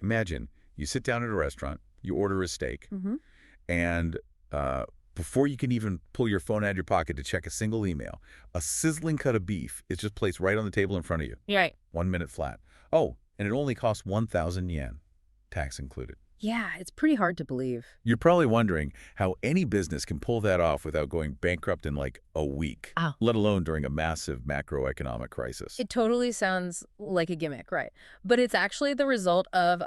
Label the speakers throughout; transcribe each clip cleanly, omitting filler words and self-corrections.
Speaker 1: Imagine you sit down at a restaurant, you order a steak,
Speaker 2: Mm-hmm.
Speaker 1: and before you can even pull your phone out of your pocket to check a single email, a sizzling cut of beef is just placed right on the table in front of you.
Speaker 2: Right.
Speaker 1: 1 minute flat. Oh, and it only costs 1,000 yen, tax included.
Speaker 2: Yeah, it's pretty hard to believe.
Speaker 1: You're probably wondering how any business can pull that off without going bankrupt in like a week,
Speaker 2: Oh.
Speaker 1: let alone during a massive macroeconomic crisis.
Speaker 2: It totally sounds like a gimmick, right? But it's actually the result of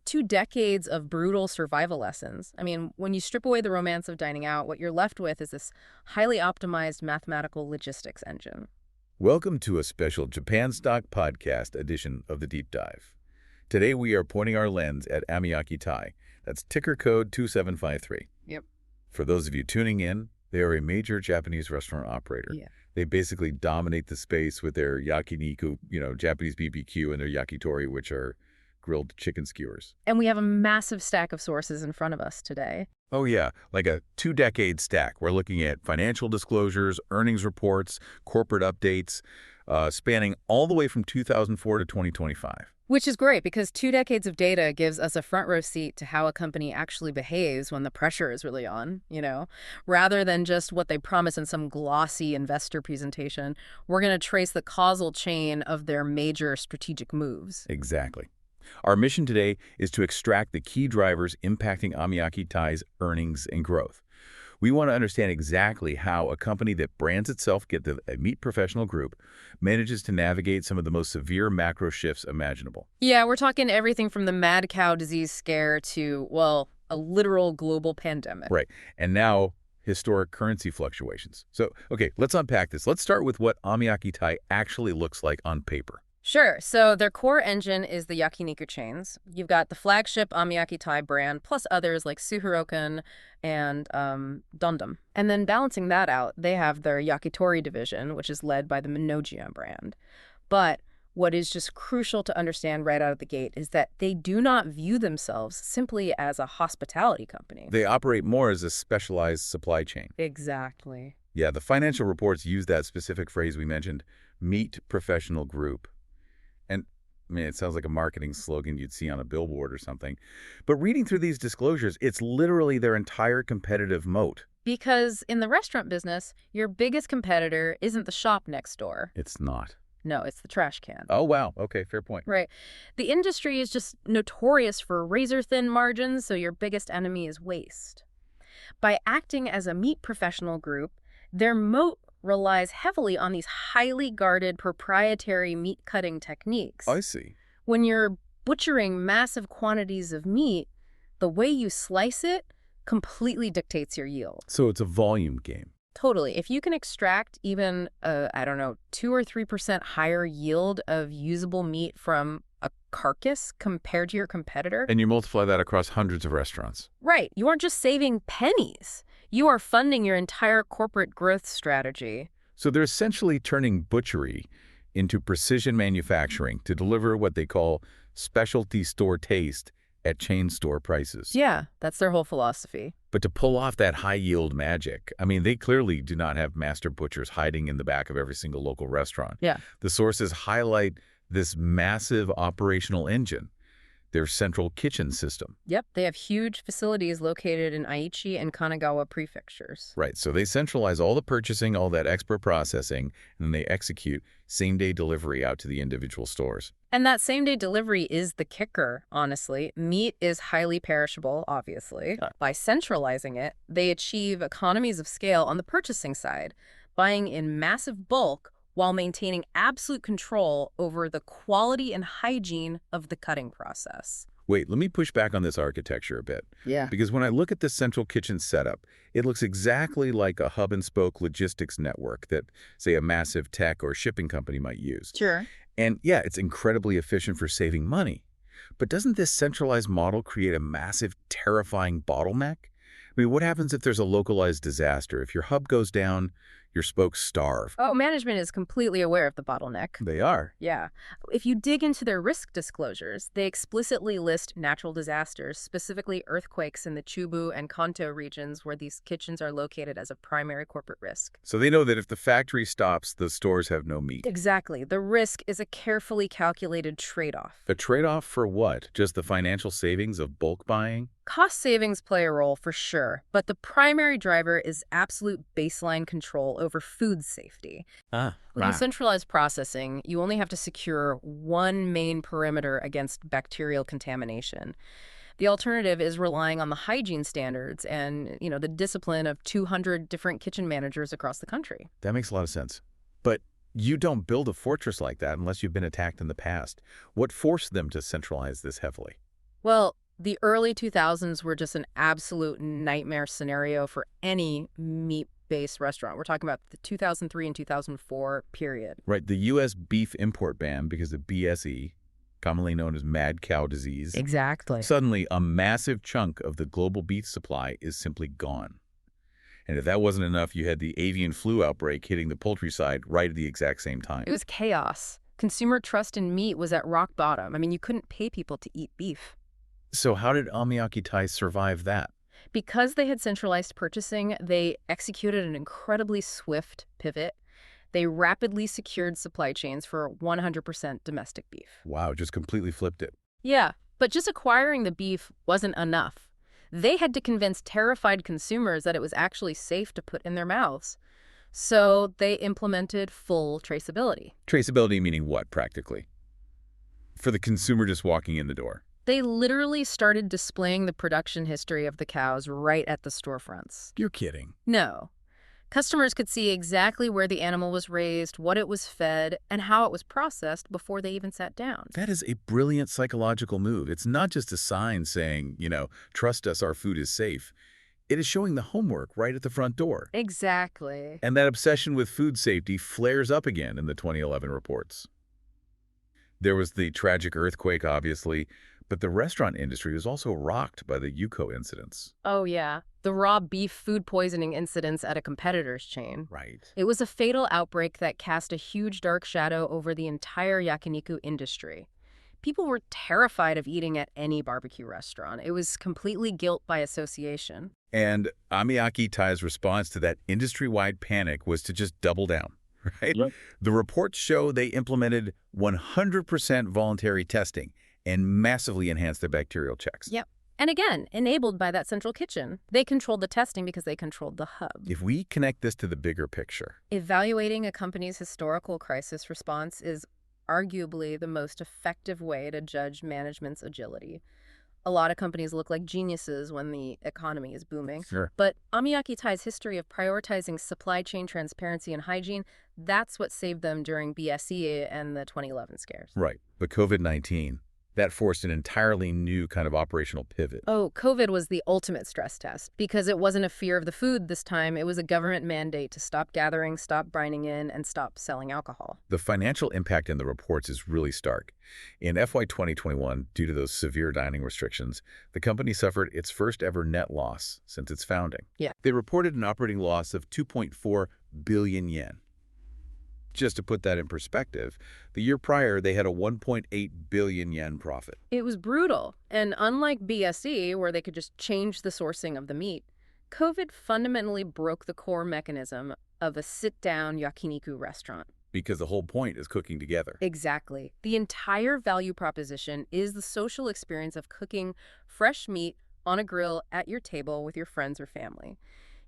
Speaker 2: 2 decades of brutal survival lessons. I mean, when you strip away the romance of dining out, what you're left with is this highly optimized mathematical logistics engine.
Speaker 1: Welcome to a special Japan Stock Podcast edition of The Deep Dive. Today we are pointing our lens at AMIYAKI TEI. That's ticker code 2753.
Speaker 2: Yep.
Speaker 1: For those of you tuning in, they are a major Japanese restaurant operator.
Speaker 2: Yeah.
Speaker 1: They basically dominate the space with their Yakiniku, Japanese BBQ, and their Yakitori, which are grilled chicken skewers.
Speaker 2: And we have a massive stack of sources in front of us today.
Speaker 1: Oh yeah, like a 2-decade stack. We're looking at financial disclosures, earnings reports, corporate updates, spanning all the way from 2004 to 2025.
Speaker 2: Which is great because 2 decades of data gives us a front row seat to how a company actually behaves when the pressure is really on, rather than just what they promise in some glossy investor presentation. We're going to trace the causal chain of their major strategic moves.
Speaker 1: Exactly. Our mission today is to extract the key drivers impacting AMIYAKI TEI's earnings and growth. We want to understand exactly how a company that brands itself, a meat professional group, manages to navigate some of the most severe macro shifts imaginable.
Speaker 2: Yeah, we're talking everything from the mad cow disease scare to, well, a literal global pandemic.
Speaker 1: Right. And now, historic currency fluctuations. So, okay, let's unpack this. Let's start with what AMIYAKI TEI actually looks like on paper.
Speaker 2: Sure. So their core engine is the yakiniku chains. You've got the flagship AMIYAKI TEI brand, plus others like Suehirokan and Dondom. And then balancing that out, they have their Yakitori division, which is led by the Minoji brand. But what is just crucial to understand right out of the gate is that they do not view themselves simply as a hospitality company.
Speaker 1: They operate more as a specialized supply chain.
Speaker 2: Exactly.
Speaker 1: Yeah, the financial reports use that specific phrase we mentioned, meat professional group. And I mean, it sounds like a marketing slogan you'd see on a billboard or something. But reading through these disclosures, it's literally their entire competitive moat.
Speaker 2: Because in the restaurant business, your biggest competitor isn't the shop next door.
Speaker 1: It's not.
Speaker 2: No, it's the trash can.
Speaker 1: Oh, wow. Okay, fair point.
Speaker 2: Right. The industry is just notorious for razor-thin margins, so your biggest enemy is waste. By acting as a meat professional group, their moat relies heavily on these highly guarded proprietary meat cutting techniques.
Speaker 1: I see.
Speaker 2: When you're butchering massive quantities of meat, the way you slice it completely dictates your yield.
Speaker 1: So it's a volume game.
Speaker 2: Totally. If you can extract even, 2 or 3% higher yield of usable meat from a carcass compared to your competitor.
Speaker 1: And you multiply that across hundreds of restaurants.
Speaker 2: Right. You aren't just saving pennies. You are funding your entire corporate growth strategy.
Speaker 1: So they're essentially turning butchery into precision manufacturing to deliver what they call specialty store taste at chain store prices.
Speaker 2: Yeah, that's their whole philosophy.
Speaker 1: But to pull off that high-yield magic, I mean, they clearly do not have master butchers hiding in the back of every single local restaurant.
Speaker 2: Yeah.
Speaker 1: The sources highlight this massive operational engine, their central kitchen system.
Speaker 2: Yep, they have huge facilities located in Aichi and Kanagawa prefectures.
Speaker 1: Right, so they centralize all the purchasing, all that expert processing, and then they execute same-day delivery out to the individual stores.
Speaker 2: And that same-day delivery is the kicker, honestly. Meat is highly perishable, obviously. By centralizing it, they achieve economies of scale on the purchasing side, buying in massive bulk while maintaining absolute control over the quality and hygiene of the cutting process.
Speaker 1: Wait, let me push back on this architecture a bit.
Speaker 2: Yeah.
Speaker 1: Because when I look at the central kitchen setup, it looks exactly like a hub-and-spoke logistics network that, say, a massive tech or shipping company might use.
Speaker 2: Sure.
Speaker 1: And yeah, it's incredibly efficient for saving money. But doesn't this centralized model create a massive, terrifying bottleneck? I mean, what happens if there's a localized disaster? If your hub goes down, Your spokes starve.
Speaker 2: Oh, management is completely aware of the bottleneck.
Speaker 1: They are.
Speaker 2: Yeah. If you dig into their risk disclosures, they explicitly list natural disasters, specifically earthquakes in the Chubu and Kanto regions where these kitchens are located as a primary corporate risk.
Speaker 1: So they know that if the factory stops, the stores have no meat.
Speaker 2: Exactly. The risk is a carefully calculated trade-off.
Speaker 1: A trade-off for what? Just the financial savings of bulk buying?
Speaker 2: Cost savings play a role for sure, but the primary driver is absolute baseline control over food safety. With centralized processing, you only have to secure one main perimeter against bacterial contamination. The alternative is relying on the hygiene standards and, the discipline of 200 different kitchen managers across the country.
Speaker 1: That makes a lot of sense. But you don't build a fortress like that unless you've been attacked in the past. What forced them to centralize this heavily?
Speaker 2: Well, the early 2000s were just an absolute nightmare scenario for any meat-based restaurant. We're talking about the 2003 and 2004 period.
Speaker 1: Right, the U.S. beef import ban because of BSE, commonly known as mad cow disease.
Speaker 2: Exactly.
Speaker 1: Suddenly, a massive chunk of the global beef supply is simply gone. And if that wasn't enough, you had the avian flu outbreak hitting the poultry side right at the exact same time.
Speaker 2: It was chaos. Consumer trust in meat was at rock bottom. I mean, you couldn't pay people to eat beef.
Speaker 1: So how did AMIYAKI TEI survive that?
Speaker 2: Because they had centralized purchasing, they executed an incredibly swift pivot. They rapidly secured supply chains for 100% domestic beef.
Speaker 1: Wow, just completely flipped it.
Speaker 2: Yeah, but just acquiring the beef wasn't enough. They had to convince terrified consumers that it was actually safe to put in their mouths. So they implemented full traceability.
Speaker 1: Traceability meaning what, practically? For the consumer just walking in the door.
Speaker 2: They literally started displaying the production history of the cows right at the storefronts.
Speaker 1: You're kidding.
Speaker 2: No. Customers could see exactly where the animal was raised, what it was fed, and how it was processed before they even sat down.
Speaker 1: That is a brilliant psychological move. It's not just a sign saying, trust us, our food is safe. It is showing the homework right at the front door.
Speaker 2: Exactly.
Speaker 1: And that obsession with food safety flares up again in the 2011 reports. There was the tragic earthquake, obviously, but the restaurant industry was also rocked by the Yuko incidents.
Speaker 2: Oh, yeah. The raw beef food poisoning incidents at a competitor's chain.
Speaker 1: Right.
Speaker 2: It was a fatal outbreak that cast a huge dark shadow over the entire yakiniku industry. People were terrified of eating at any barbecue restaurant. It was completely guilt by association.
Speaker 1: And AMIYAKI TEI's response to that industry-wide panic was to just double down, right?
Speaker 3: Yep.
Speaker 1: The reports show they implemented 100% voluntary testing and massively enhanced their bacterial checks.
Speaker 2: Yep. And again, enabled by that central kitchen. They controlled the testing because they controlled the hub.
Speaker 1: If we connect this to the bigger picture,
Speaker 2: Evaluating a company's historical crisis response is arguably the most effective way to judge management's agility. A lot of companies look like geniuses when the economy is booming.
Speaker 1: Sure.
Speaker 2: But AMIYAKI TEI's history of prioritizing supply chain transparency and hygiene, that's what saved them during BSE and the 2011 scares.
Speaker 1: Right. But COVID-19, that forced an entirely new kind of operational pivot.
Speaker 2: Oh, COVID was the ultimate stress test because it wasn't a fear of the food this time. It was a government mandate to stop gathering, stop brining in, and stop selling alcohol.
Speaker 1: The financial impact in the reports is really stark. In FY 2021, due to those severe dining restrictions, the company suffered its first ever net loss since its founding.
Speaker 2: Yeah.
Speaker 1: They reported an operating loss of 2.4 billion yen. Just to put that in perspective, the year prior, they had a 1.8 billion yen profit.
Speaker 2: It was brutal. And unlike BSE, where they could just change the sourcing of the meat, COVID fundamentally broke the core mechanism of a sit-down yakiniku restaurant.
Speaker 1: Because the whole point is cooking together.
Speaker 2: Exactly. The entire value proposition is the social experience of cooking fresh meat on a grill at your table with your friends or family.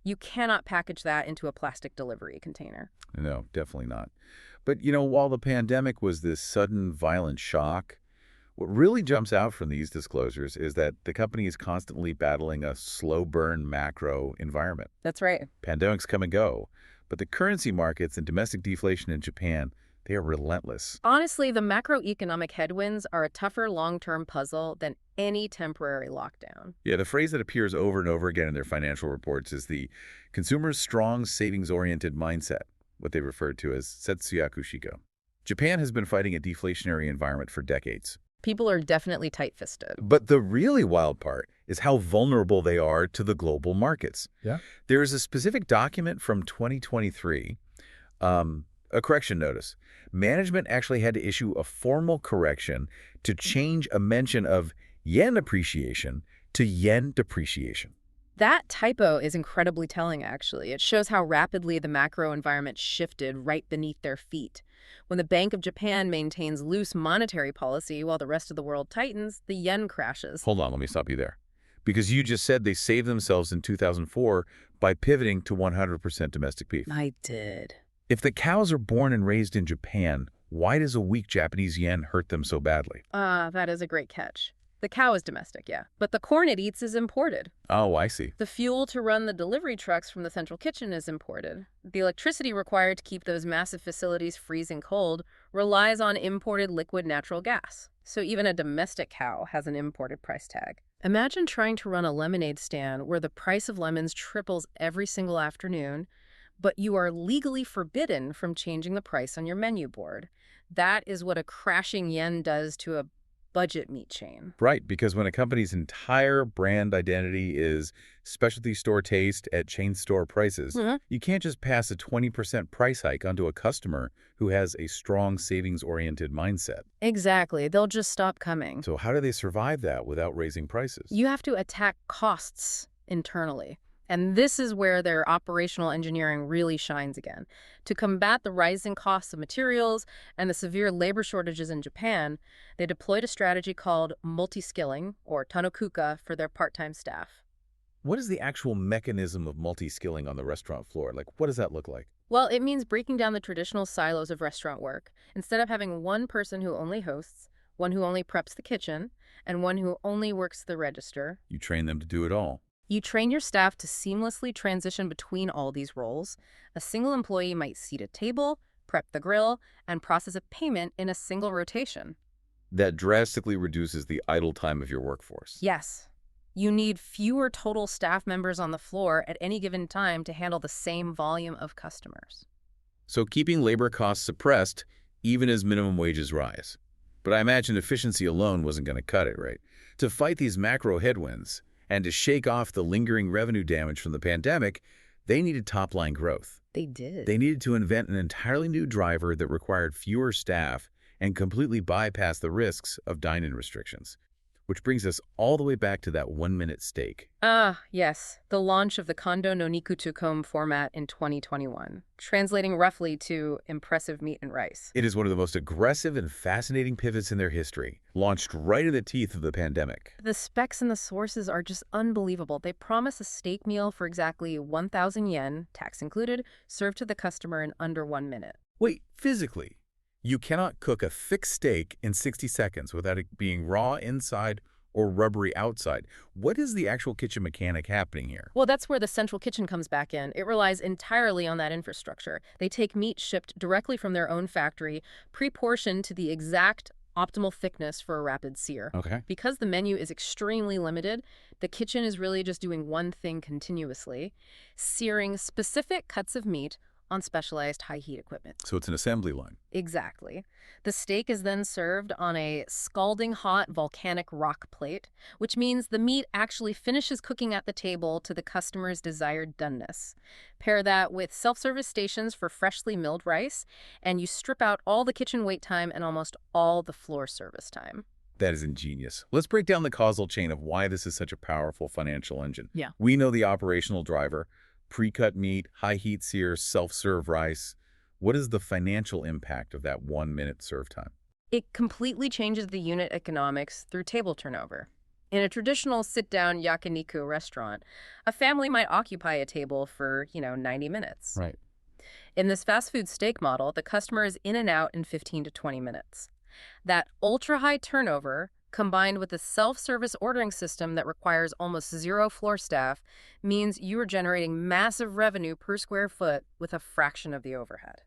Speaker 2: You cannot package that into a plastic delivery container.
Speaker 1: No, definitely not. But, while the pandemic was this sudden, violent shock, what really jumps out from these disclosures is that the company is constantly battling a slow-burn macro environment.
Speaker 2: That's right.
Speaker 1: Pandemics come and go, but the currency markets and domestic deflation in Japan, they are relentless.
Speaker 2: Honestly, the macroeconomic headwinds are a tougher long-term puzzle than any temporary lockdown.
Speaker 1: Yeah, the phrase that appears over and over again in their financial reports is the consumer's strong savings-oriented mindset, what they refer to as setsuyaku shiko. Japan has been fighting a deflationary environment for decades.
Speaker 2: People are definitely tight-fisted.
Speaker 1: But the really wild part is how vulnerable they are to the global markets.
Speaker 3: Yeah.
Speaker 1: There is a specific document from 2023, a correction notice. Management actually had to issue a formal correction to change a mention of yen appreciation to yen depreciation.
Speaker 2: That typo is incredibly telling, actually. It shows how rapidly the macro environment shifted right beneath their feet. When the Bank of Japan maintains loose monetary policy while the rest of the world tightens, the yen crashes.
Speaker 1: Hold on, let me stop you there. Because you just said they saved themselves in 2004 by pivoting to 100% domestic beef.
Speaker 2: I did.
Speaker 1: If the cows are born and raised in Japan, why does a weak Japanese yen hurt them so badly?
Speaker 2: That is a great catch. The cow is domestic, yeah, but the corn it eats is imported.
Speaker 1: Oh, I see.
Speaker 2: The fuel to run the delivery trucks from the central kitchen is imported. The electricity required to keep those massive facilities freezing cold relies on imported liquid natural gas. So even a domestic cow has an imported price tag. Imagine trying to run a lemonade stand where the price of lemons triples every single afternoon, but you are legally forbidden from changing the price on your menu board. That is what a crashing yen does to a budget meat chain.
Speaker 1: Right, because when a company's entire brand identity is specialty store taste at chain store prices, you can't just pass a 20% price hike onto a customer who has a strong savings-oriented mindset.
Speaker 2: Exactly. They'll just stop coming.
Speaker 1: So how do they survive that without raising prices?
Speaker 2: You have to attack costs internally. And this is where their operational engineering really shines again. To combat the rising costs of materials and the severe labor shortages in Japan, they deployed a strategy called multi-skilling, or tanokuka, for their part-time staff.
Speaker 1: What is the actual mechanism of multi-skilling on the restaurant floor? Like, what does that look like?
Speaker 2: Well, it means breaking down the traditional silos of restaurant work. Instead of having one person who only hosts, one who only preps the kitchen, and one who only works the register,
Speaker 1: You train them to do it all.
Speaker 2: you train your staff to seamlessly transition between all these roles. A single employee might seat a table, prep the grill, and process a payment in a single rotation.
Speaker 1: That drastically reduces the idle time of your workforce.
Speaker 2: Yes. You need fewer total staff members on the floor at any given time to handle the same volume of customers.
Speaker 1: So keeping labor costs suppressed even as minimum wages rise. But I imagine efficiency alone wasn't going to cut it, right? To fight these macro headwinds and to shake off the lingering revenue damage from the pandemic, they needed top-line growth.
Speaker 2: They did.
Speaker 1: They needed to invent an entirely new driver that required fewer staff and completely bypass the risks of dine-in restrictions. Which brings us all the way back to that 1-minute steak.
Speaker 2: Yes. The launch of the Kando no Niku to Kome format in 2021, translating roughly to impressive meat and rice.
Speaker 1: It is one of the most aggressive and fascinating pivots in their history, launched right in the teeth of the pandemic.
Speaker 2: The specs and the sources are just unbelievable. They promise a steak meal for exactly 1,000 yen, tax included, served to the customer in under 1 minute.
Speaker 1: Wait, physically? You cannot cook a thick steak in 60 seconds without it being raw inside or rubbery outside. What is the actual kitchen mechanic happening here?
Speaker 2: Well, that's where the central kitchen comes back in. It relies entirely on that infrastructure. They take meat shipped directly from their own factory, pre-portioned to the exact optimal thickness for a rapid sear.
Speaker 1: Okay.
Speaker 2: Because the menu is extremely limited, the kitchen is really just doing one thing continuously, searing specific cuts of meat on specialized high-heat equipment.
Speaker 1: So it's an assembly line.
Speaker 2: Exactly. The steak is then served on a scalding hot volcanic rock plate, which means the meat actually finishes cooking at the table to the customer's desired doneness. Pair that with self-service stations for freshly milled rice, and you strip out all the kitchen wait time and almost all the floor service time.
Speaker 1: That is ingenious. Let's break down the causal chain of why this is such a powerful financial engine.
Speaker 2: Yeah.
Speaker 1: We know the operational driver, pre-cut meat, high-heat sear, self-serve rice. What is the financial impact of that 1-minute serve time?
Speaker 2: It completely changes the unit economics through table turnover. In a traditional sit-down yakiniku restaurant, a family might occupy a table for, 90 minutes.
Speaker 1: Right.
Speaker 2: In this fast food steak model, the customer is in and out in 15 to 20 minutes. That ultra-high turnover, combined with a self-service ordering system that requires almost zero floor staff, means you are generating massive revenue per square foot with a fraction of the overhead.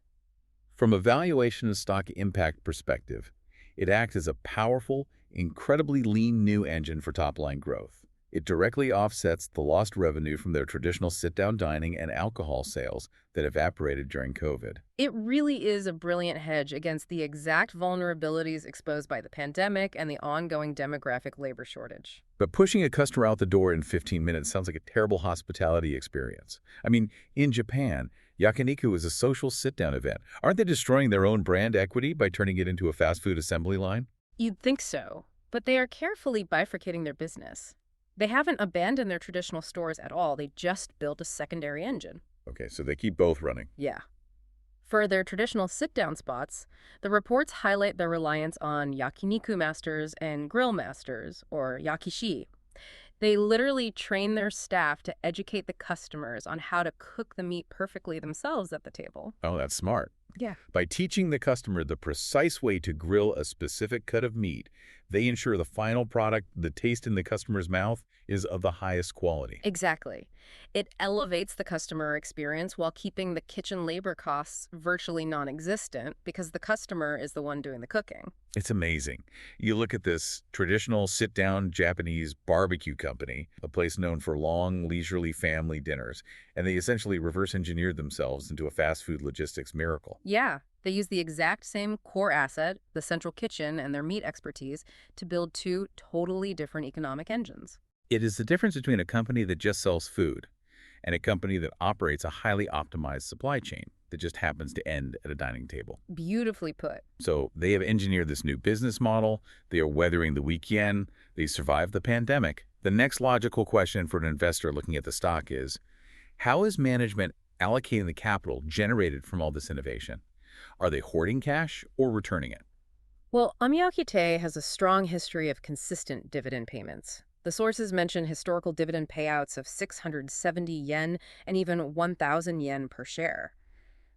Speaker 1: From a valuation and stock impact perspective, it acts as a powerful, incredibly lean new engine for top-line growth. It directly offsets the lost revenue from their traditional sit-down dining and alcohol sales that evaporated during COVID.
Speaker 2: It really is a brilliant hedge against the exact vulnerabilities exposed by the pandemic and the ongoing demographic labor shortage.
Speaker 1: But pushing a customer out the door in 15 minutes sounds like a terrible hospitality experience. I mean, in Japan, Yakiniku is a social sit-down event. Aren't they destroying their own brand equity by turning it into a fast food assembly line?
Speaker 2: You'd think so, but they are carefully bifurcating their business. They haven't abandoned their traditional stores at all. They just built a secondary engine.
Speaker 1: Okay, so they keep both running.
Speaker 2: Yeah. For their traditional sit-down spots, the reports highlight their reliance on yakiniku masters and grill masters, or yakishi. They literally train their staff to educate the customers on how to cook the meat perfectly themselves at the table.
Speaker 1: Oh, that's smart.
Speaker 2: Yeah.
Speaker 1: By teaching the customer the precise way to grill a specific cut of meat, they ensure the final product, the taste in the customer's mouth, is of the highest quality.
Speaker 2: Exactly. It elevates the customer experience while keeping the kitchen labor costs virtually non-existent because the customer is the one doing the cooking.
Speaker 1: It's amazing. You look at this traditional sit-down Japanese barbecue company, a place known for long, leisurely family dinners, and they essentially reverse-engineered themselves into a fast food logistics miracle.
Speaker 2: Yeah, they use the exact same core asset, the central kitchen and their meat expertise, to build two totally different economic engines.
Speaker 1: It is the difference between a company that just sells food and a company that operates a highly optimized supply chain that just happens to end at a dining table.
Speaker 2: Beautifully put.
Speaker 1: So they have engineered this new business model. They are weathering the weak yen. They survived the pandemic. The next logical question for an investor looking at the stock is, how is management allocating the capital generated from all this innovation? Are they hoarding cash or returning it?
Speaker 2: Well, AMIYAKI TEI has a strong history of consistent dividend payments. The sources mention historical dividend payouts of 670 yen and even 1,000 yen per share.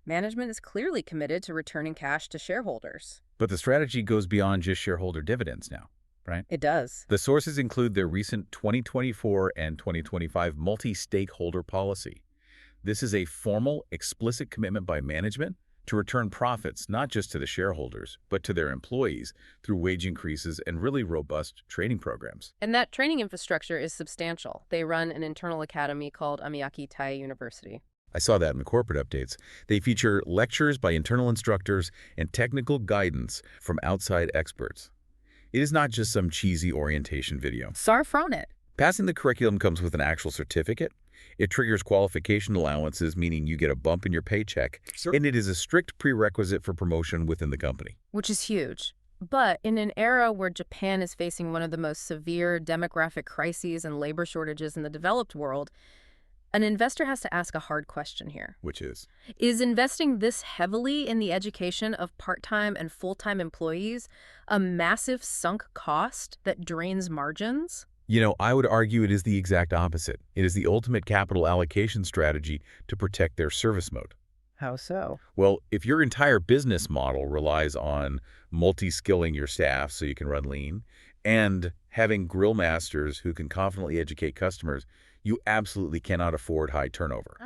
Speaker 2: Management is clearly committed to returning cash to shareholders.
Speaker 1: But the strategy goes beyond just shareholder dividends now, right?
Speaker 2: It does.
Speaker 1: The sources include their recent 2024 and 2025 multi-stakeholder policy. This is a formal, explicit commitment by management to return profits not just to the shareholders, but to their employees through wage increases and really robust training programs.
Speaker 2: And that training infrastructure is substantial. They run an internal academy called AMIYAKI TEI University.
Speaker 1: I saw that in the corporate updates. They feature lectures by internal instructors and technical guidance from outside experts. It is not just some cheesy orientation video.
Speaker 2: Far from it.
Speaker 1: Passing the curriculum comes with an actual certificate. It triggers qualification allowances, meaning you get a bump in your paycheck, and it is a strict prerequisite for promotion within the company.
Speaker 2: Which is huge. But in an era where Japan is facing one of the most severe demographic crises and labor shortages in the developed world, an investor has to ask a hard question here.
Speaker 1: Which is?
Speaker 2: Is investing this heavily in the education of part-time and full-time employees a massive sunk cost that drains margins?
Speaker 1: You know, I would argue it is the exact opposite. It is the ultimate capital allocation strategy to protect their service mode.
Speaker 2: How so?
Speaker 1: Well, if your entire business model relies on multi-skilling your staff so you can run lean and having grill masters who can confidently educate customers, you absolutely cannot afford high turnover.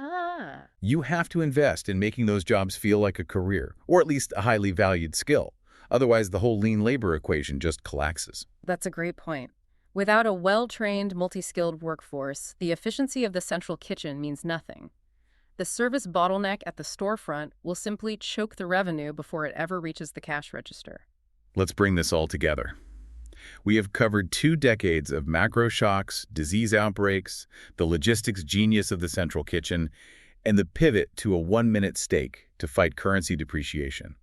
Speaker 1: You have to invest in making those jobs feel like a career, or at least a highly valued skill. Otherwise, the whole lean labor equation just collapses.
Speaker 2: That's a great point. Without a well-trained, multi-skilled workforce, the efficiency of the central kitchen means nothing. The service bottleneck at the storefront will simply choke the revenue before it ever reaches the cash register.
Speaker 1: Let's bring this all together. We have covered 2 decades of macro shocks, disease outbreaks, the logistics genius of the central kitchen, and the pivot to a 1-minute steak to fight currency depreciation.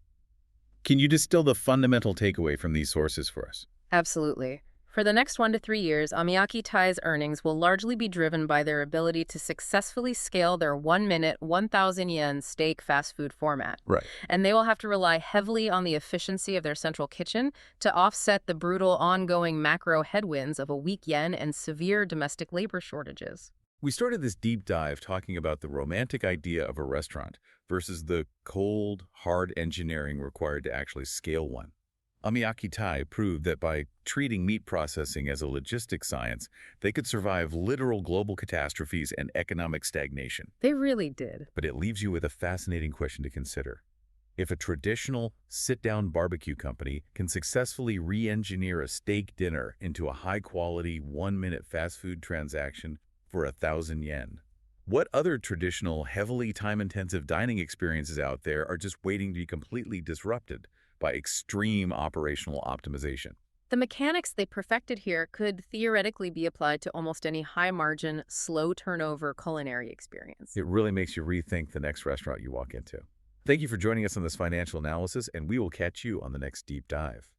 Speaker 1: Can you distill the fundamental takeaway from these sources for us?
Speaker 2: Absolutely. For the next 1 to 3 years, AMIYAKI TEI's earnings will largely be driven by their ability to successfully scale their 1-minute, 1,000 yen steak fast food format.
Speaker 1: Right.
Speaker 2: And they will have to rely heavily on the efficiency of their central kitchen to offset the brutal ongoing macro headwinds of a weak yen and severe domestic labor shortages.
Speaker 1: We started this deep dive talking about the romantic idea of a restaurant versus the cold, hard engineering required to actually scale one. AMIYAKI TEI proved that by treating meat processing as a logistics science, they could survive literal global catastrophes and economic stagnation.
Speaker 2: They really did.
Speaker 1: But it leaves you with a fascinating question to consider. If a traditional sit-down barbecue company can successfully re-engineer a steak dinner into a high-quality, one-minute fast food transaction for 1,000 yen, what other traditional, heavily time-intensive dining experiences out there are just waiting to be completely disrupted by extreme operational optimization?
Speaker 2: The mechanics they perfected here could theoretically be applied to almost any high-margin, slow-turnover culinary experience.
Speaker 1: It really makes you rethink the next restaurant you walk into. Thank you for joining us on this financial analysis, and we will catch you on the next deep dive.